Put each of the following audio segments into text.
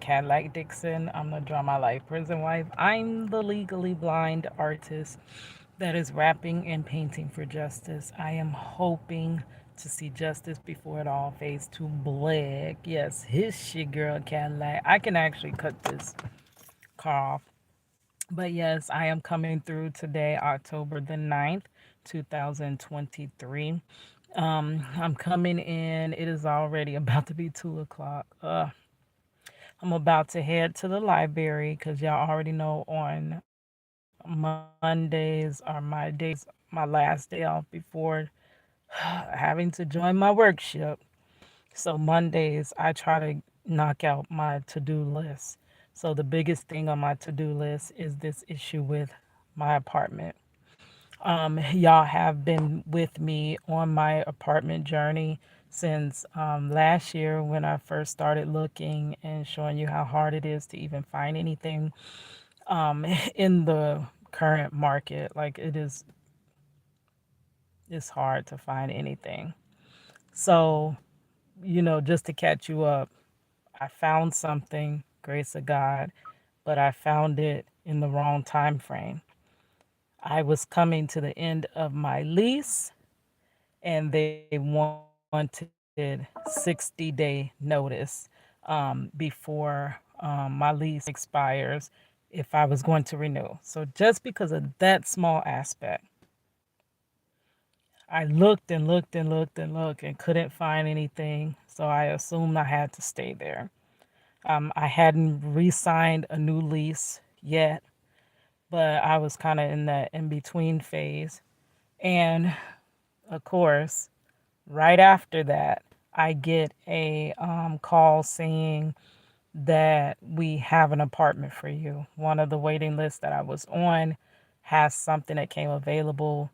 Cadillac Dixon. I'm the Draw My Life Prison Wife. I'm the legally blind artist that is rapping and painting for justice. I am hoping to see justice before it all fades to black. Yes, his shit girl Cadillac. I can actually cut this car off. But yes, I am coming through today, October the 9th, 2023. I'm coming in. It is already about to be 2 o'clock. I'm about to head to the library because y'all already know on Mondays are my last day off before having to join my workshop. So Mondays I try to knock out my to-do list. So the biggest thing on my to-do list is this issue with my apartment. Y'all have been with me on my apartment journey since last year when I first started looking and showing you how hard it is to even find anything in the current market. Like it's hard to find anything. So, just to catch you up, I found something, grace of God, but I found it in the wrong time frame. I was coming to the end of my lease and they wanted 60-day notice before my lease expires if I was going to renew. So just because of that small aspect, I looked and looked and looked and looked and couldn't find anything. So I assumed I had to stay there. I hadn't re-signed a new lease yet, but I was kind of in that in between phase. And of course, right after that, I get a call saying that we have an apartment for you. One of the waiting lists that I was on has something that came available,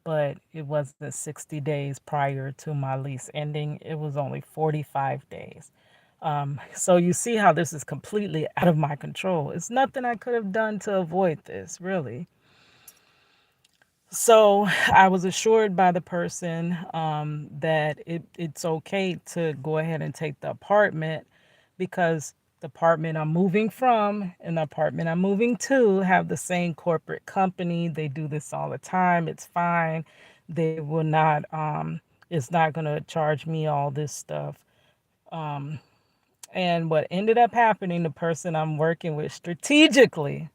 but it wasn't 60 days prior to my lease ending. It was only 45 days. So you see how this is completely out of my control. It's nothing I could have done to avoid this, really. So I was assured by the person that it's okay to go ahead and take the apartment because the apartment I'm moving from and the apartment I'm moving to have the same corporate company. They do this all the time. It's fine. They will not, it's not going to charge me all this stuff. Um, and what ended up happening, the person I'm working with strategically,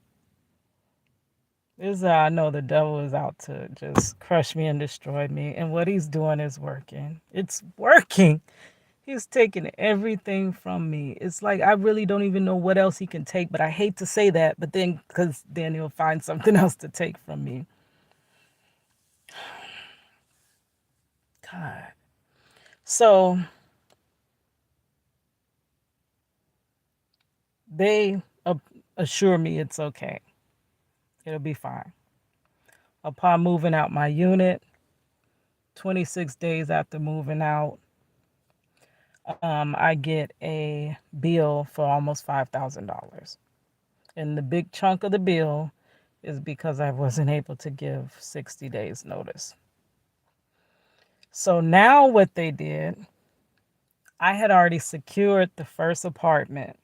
this is how I know the devil is out to just crush me and destroy me. And what he's doing is working. It's working. He's taking everything from me. It's like I really don't even know what else he can take, but I hate to say that, but then because then he'll find something else to take from me. God. So they assure me it's okay. It'll be fine. Upon moving out my unit, 26 days after moving out, I get a bill for almost $5,000. And the big chunk of the bill is because I wasn't able to give 60 days notice. So now what they did, I had already secured the first apartment.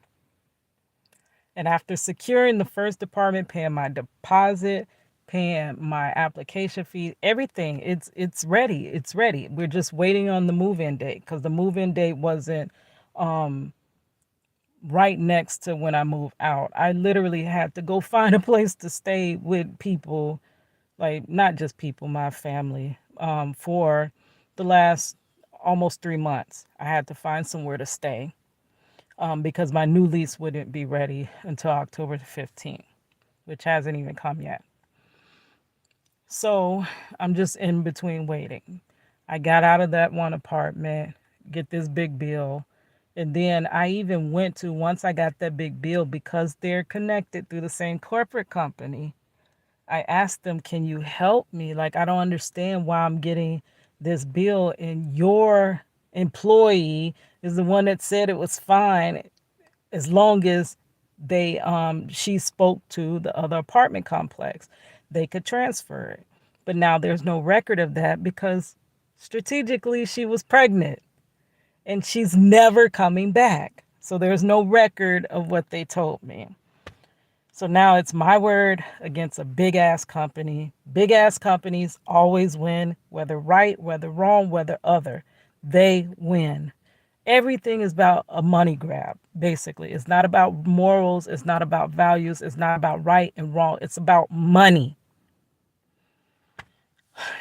And after securing the first apartment, paying my deposit, paying my application fee, everything, it's ready. It's ready. We're just waiting on the move-in date because the move-in date wasn't um right next to when I moved out. I literally had to go find a place to stay with people, like not just people, my family, for the last almost 3 months. I had to find somewhere to stay because my new lease wouldn't be ready until October the 15th, which hasn't even come yet. So I'm just in between waiting. I got out of that one apartment, get this big bill. And then I even went to, once I got that big bill, because they're connected through the same corporate company, I asked them, can you help me? Like, I don't understand why I'm getting this bill and your employee is the one that said it was fine as long as she spoke to the other apartment complex. They could transfer it. But now there's no record of that because strategically she was pregnant and she's never coming back. So there's no record of what they told me. So now it's my word against a big ass company. Big ass companies always win, whether right, whether wrong, whether other. They win. Everything is about a money grab, basically. It's not about morals, it's not about values, it's not about right and wrong. It's about money.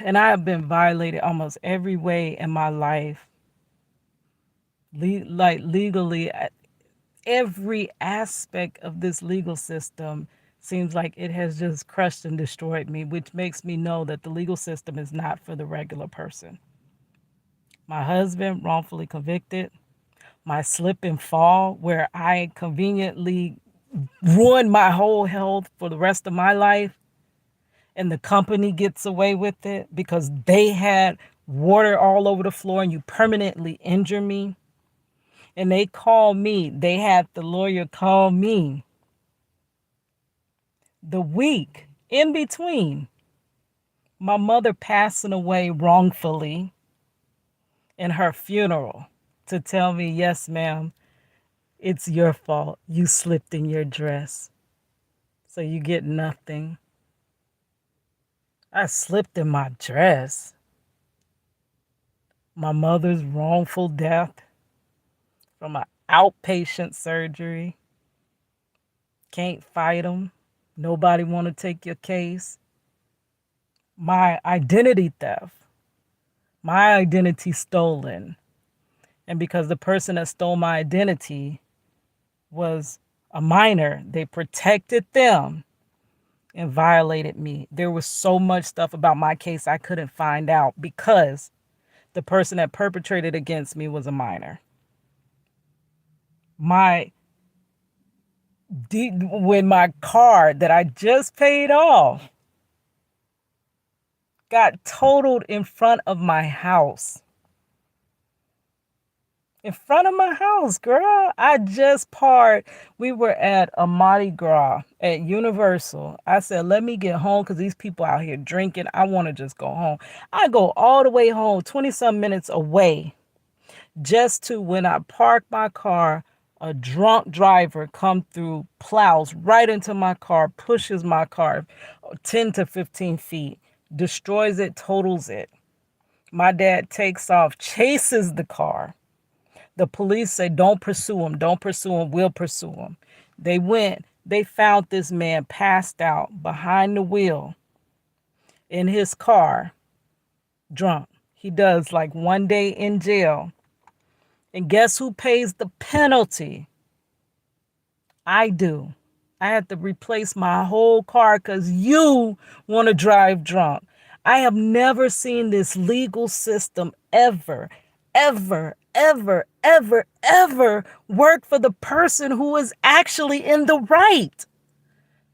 And I have been violated almost every way in my life. Like legally, every aspect of this legal system seems like it has just crushed and destroyed me, which makes me know that the legal system is not for the regular person. My husband wrongfully convicted, my slip and fall, where I conveniently ruined my whole health for the rest of my life, and the company gets away with it because they had water all over the floor and you permanently injure me. And they call me, they had the lawyer call me the week in between my mother passing away wrongfully and her funeral to tell me, yes, ma'am, it's your fault. You slipped in your dress. So you get nothing. I slipped in my dress. My mother's wrongful death from an outpatient surgery. Can't fight them. Nobody want to take your case. My identity theft. My identity stolen. And because the person that stole my identity was a minor, they protected them and violated me. There was so much stuff about my case I couldn't find out because the person that perpetrated against me was a minor. When my car that I just paid off got totaled in front of my house. In front of my house, girl. I just parked. We were at a Mardi Gras at Universal. I said, let me get home because these people out here drinking. I want to just go home. I go all the way home, 20-some minutes away, just to when I park my car, a drunk driver come through, plows right into my car, pushes my car 10 to 15 feet, destroys it, totals it. My dad takes off, chases the car. The police say, don't pursue him, we'll pursue him. They went, they found this man passed out behind the wheel in his car, drunk. He does like 1 day in jail. And guess who pays the penalty? I do. I had to replace my whole car because you want to drive drunk. I have never seen this legal system ever, ever, ever, ever, ever work for the person who is actually in the right,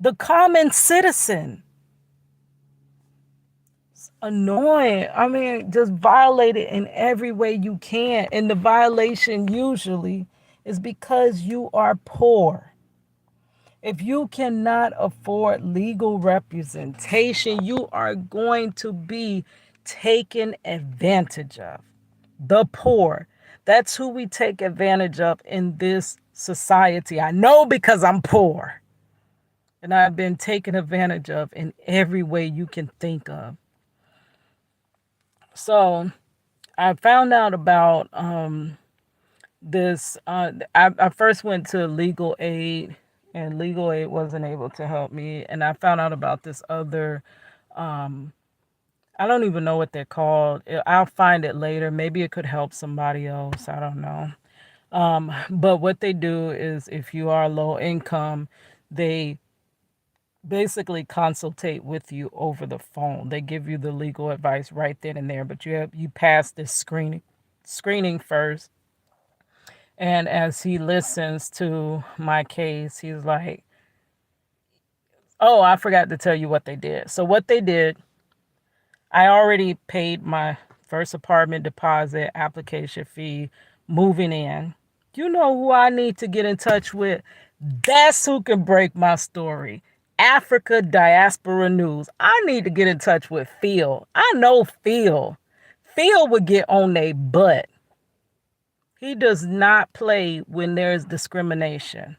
the common citizen. It's annoying. I mean, just violate it in every way you can. And the violation usually is because you are poor. If you cannot afford legal representation, you are going to be taken advantage of. The poor. That's who we take advantage of in this society. I know because I'm poor. And I've been taken advantage of in every way you can think of. So I found out about this. I first went to legal aid, and legal aid wasn't able to help me. And I found out about this other, I don't even know what they're called. I'll find it later. Maybe it could help somebody else. I don't know. But what they do is if you are low income, they basically consultate with you over the phone. They give you the legal advice right then and there, but you pass this screening first. And as he listens to my case, he's like, oh, I forgot to tell you what they did. So what they did, I already paid my first apartment deposit, application fee, moving in. You know who I need to get in touch with? That's who can break my story. Africa Diaspora News. I need to get in touch with Phil. I know Phil. Phil would get on their butt. He does not play when there is discrimination.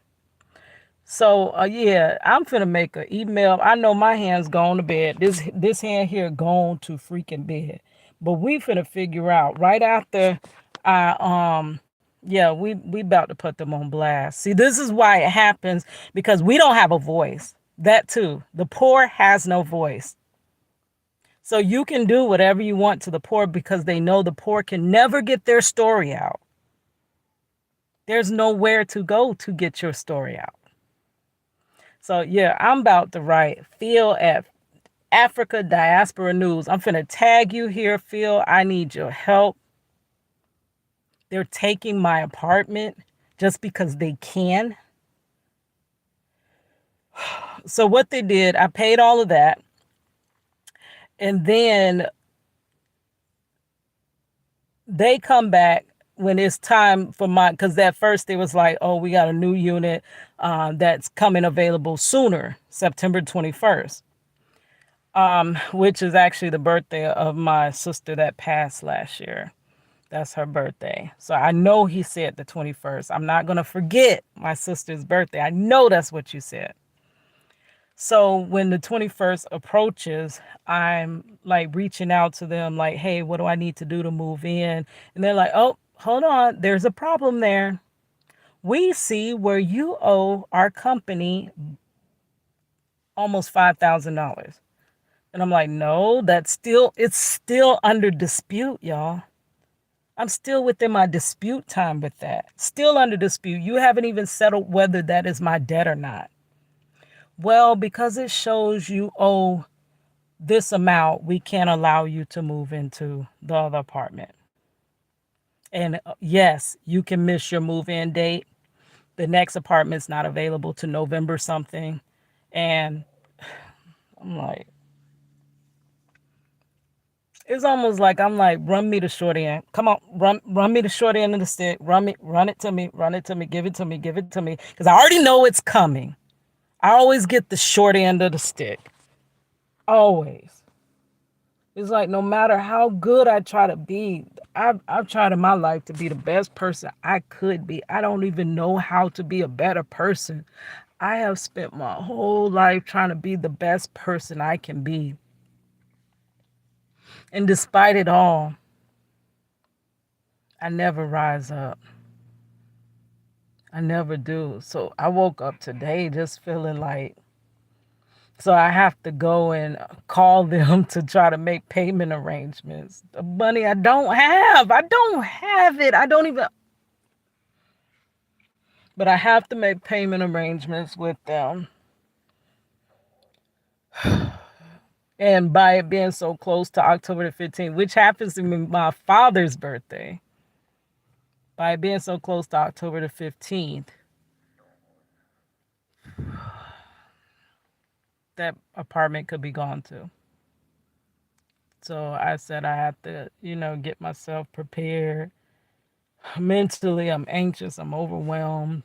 So yeah, I'm finna make an email. I know my hand's gone to bed. This hand here gone to freaking bed. But we finna figure out right after I yeah, we about to put them on blast. See, this is why it happens, because we don't have a voice. That too. The poor has no voice. So you can do whatever you want to the poor because they know the poor can never get their story out. There's nowhere to go to get your story out. So yeah, I'm about to write Phil at Africa Diaspora News. I'm finna tag you here, Phil. I need your help. They're taking my apartment just because they can. So what they did, I paid all of that. And then they come back when it's time for my, because at first it was like, oh, we got a new unit that's coming available sooner, September 21st. Which is actually the birthday of my sister that passed last year. That's her birthday. So I know he said the 21st. I'm not going to forget my sister's birthday. I know that's what you said. So when the 21st approaches, I'm like reaching out to them like, hey, what do I need to do to move in? And they're like, oh, hold on. There's a problem there. We see where you owe our company almost $5,000. And I'm like, no, it's still under dispute, y'all. I'm still within my dispute time with that. Still under dispute. You haven't even settled whether that is my debt or not. Well, because it shows you owe this amount, we can't allow you to move into the other apartment. And yes, you can miss your move-in date. The next apartment's not available to November something. And I'm like, it's almost like I'm like, run me the short end. Come on, run me the short end of the stick. Run it to me, give it to me, give it to me. Because I already know it's coming. I always get the short end of the stick. Always. It's like no matter how good I try to be, I've tried in my life to be the best person I could be. I don't even know how to be a better person. I have spent my whole life trying to be the best person I can be. And despite it all, I never rise up. I never do. So I woke up today just feeling like, so I have to go and call them to try to make payment arrangements. The money I don't have. I don't have it. I don't even. But I have to make payment arrangements with them. And by it being so close to October the 15th, which happens to be my father's birthday, by it being so close to October the 15th, that apartment could be gone too. So I said I have to, get myself prepared. Mentally, I'm anxious, I'm overwhelmed.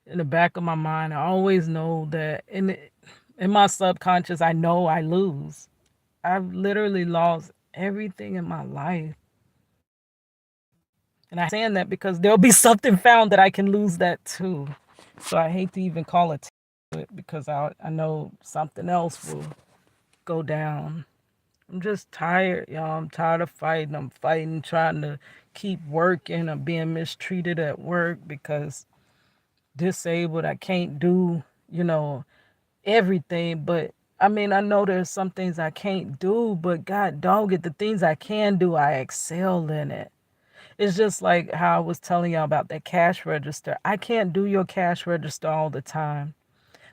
In the back of my mind, I always know that in my subconscious, I know I lose. I've literally lost everything in my life. And I'm saying that because there'll be something found that I can lose that too. So I hate to even call it because I know something else will go down. I'm just tired, y'all. I'm tired of fighting. I'm fighting, trying to keep working. I'm being mistreated at work because disabled. I can't do, everything. But I mean, I know there's some things I can't do, but God dog it, the things I can do, I excel in it. It's just like how I was telling y'all about that cash register. I can't do your cash register all the time.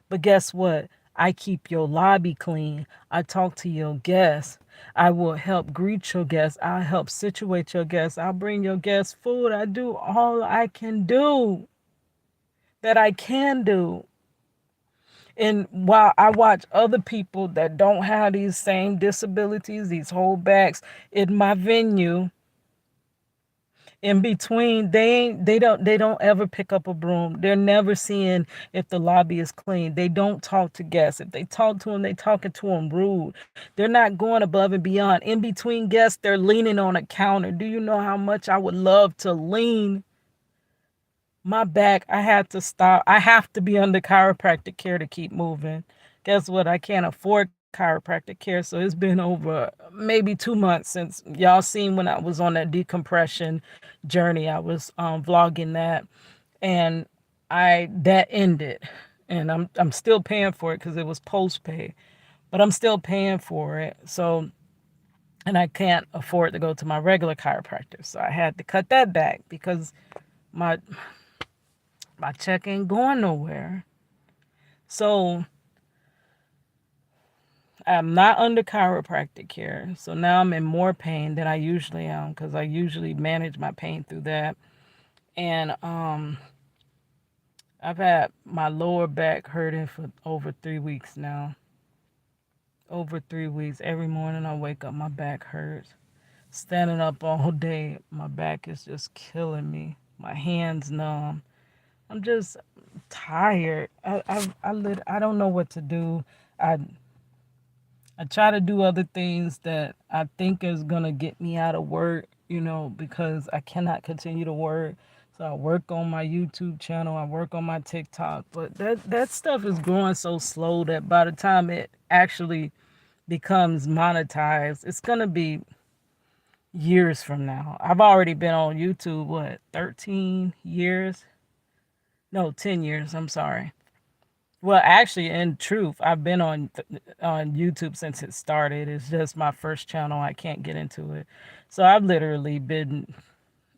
But guess what? I keep your lobby clean. I talk to your guests. I will help greet your guests. I'll help situate your guests. I'll bring your guests food. I do all I can do that I can do. And while I watch other people that don't have these same disabilities, these holdbacks in my venue, in between, they don't ever pick up a broom. They're never seeing if the lobby is clean. They don't talk to guests. If they talk to them, they talking to them rude. They're not going above and beyond. In between guests, they're leaning on a counter. Do you know how much I would love to lean My back, I had to stop. I have to be under chiropractic care to keep moving. Guess what? I can't afford chiropractic care. So it's been over maybe 2 months since y'all seen when I was on that decompression journey. I was vlogging that, and I that ended, and I'm still paying for it because it was post pay, but I'm still paying for it. So, and I can't afford to go to my regular chiropractor, so I had to cut that back because my my check ain't going nowhere. So I'm not under chiropractic care. So now I'm in more pain than I usually am because I usually manage my pain through that. And I've had my lower back hurting for over 3 weeks now. Over 3 weeks. Every morning I wake up, my back hurts. Standing up all day, my back is just killing me. My hands numb. I'm just tired. I don't know what to do. I I try to do other things that I think is gonna get me out of work, because I cannot continue to work. So I work on my YouTube channel, I work on my TikTok, but that stuff is growing so slow that by the time it actually becomes monetized, it's gonna be years from now. I've already been on YouTube, what, 13 years? No, 10 years, I'm sorry. Well, actually, in truth, I've been on YouTube since it started. It's just my first channel. I can't get into it, so I've literally been.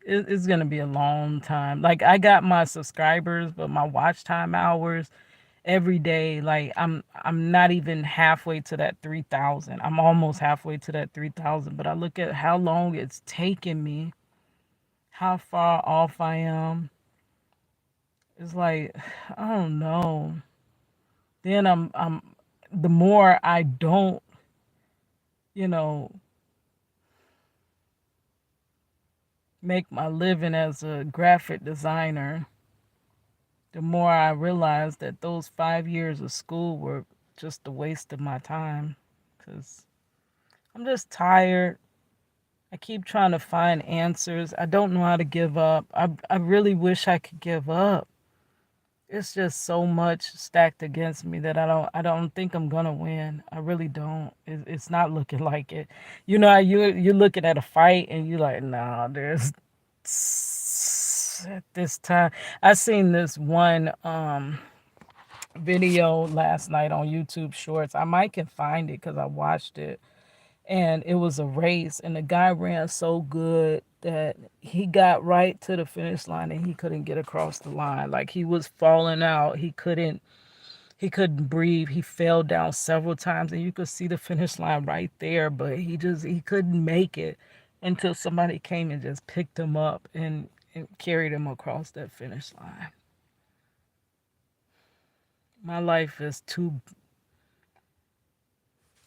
It's gonna be a long time. Like I got my subscribers, but my watch time hours every day. Like I'm not even halfway to that 3,000. I'm almost halfway to that 3,000. But I look at how long it's taken me, how far off I am. It's like I don't know. Then I'm the more I don't, you know, make my living as a graphic designer, the more I realize that those 5 years of school were just a waste of my time. Cause I'm just tired. I keep trying to find answers. I don't know how to give up. I really wish I could give up. It's just so much stacked against me that I don't think I'm gonna win. I really don't. It's not looking like it. You're looking at a fight and you're like, nah, there's at this time. I seen this one video last night on YouTube Shorts. I might can find it because I watched it, and it was a race, and the guy ran so good that he got right to the finish line and he couldn't get across the line. Like he was falling out. He couldn't breathe. He fell down several times and you could see the finish line right there, but he couldn't make it until somebody came and just picked him up and carried him across that finish line. My life is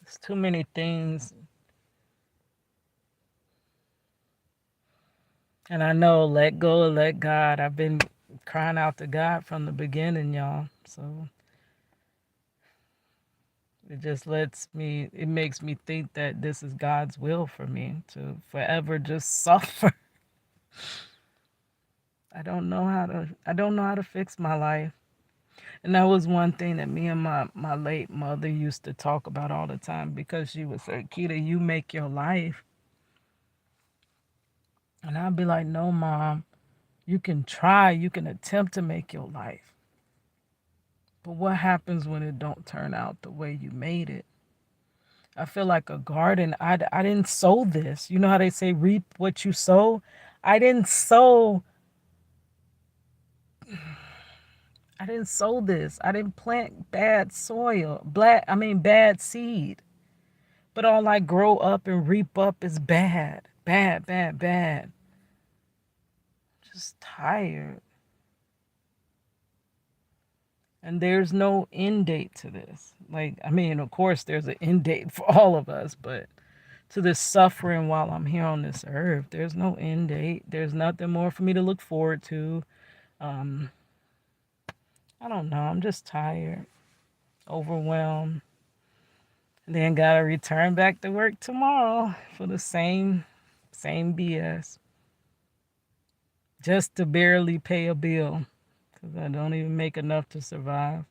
it's too many things. And I know let go, let God. I've been crying out to God from the beginning, y'all. So it makes me think that this is God's will for me to forever just suffer. I don't know how to fix my life. And that was one thing that me and my late mother used to talk about all the time because she would say, Keita, you make your life. And I'd be like, no, Mom, you can try, you can attempt to make your life. But what happens when it don't turn out the way you made it? I feel like a garden. I didn't sow this. You know how they say reap what you sow? I didn't sow I didn't sow this. I didn't plant bad soil. Bad seed. But all I grow up and reap up is bad. Bad, bad, bad. Just tired. And there's no end date to this. Of course there's an end date for all of us, but to this suffering while I'm here on this earth, there's no end date. There's nothing more for me to look forward to. Um, I don't know. I'm just tired, overwhelmed. And then gotta return back to work tomorrow for the same BS. Just to barely pay a bill. because I don't even make enough to survive.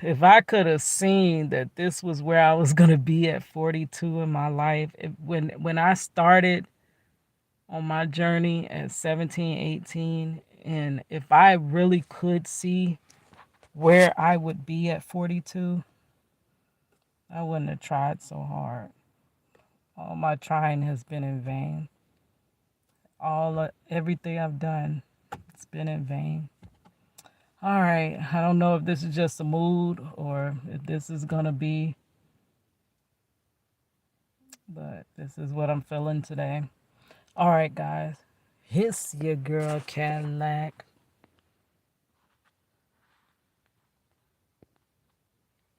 If I could have seen that this was where I was going to be at 42 in my life, when I started on my journey at 17, 18, and if I really could see where I would be at 42, I wouldn't have tried so hard. All my trying has been in vain. Everything I've done, it's been in vain. All right, I don't know if this is just a mood or if this is gonna be, but this is what I'm feeling today. All right, guys, it's your girl Cadillac.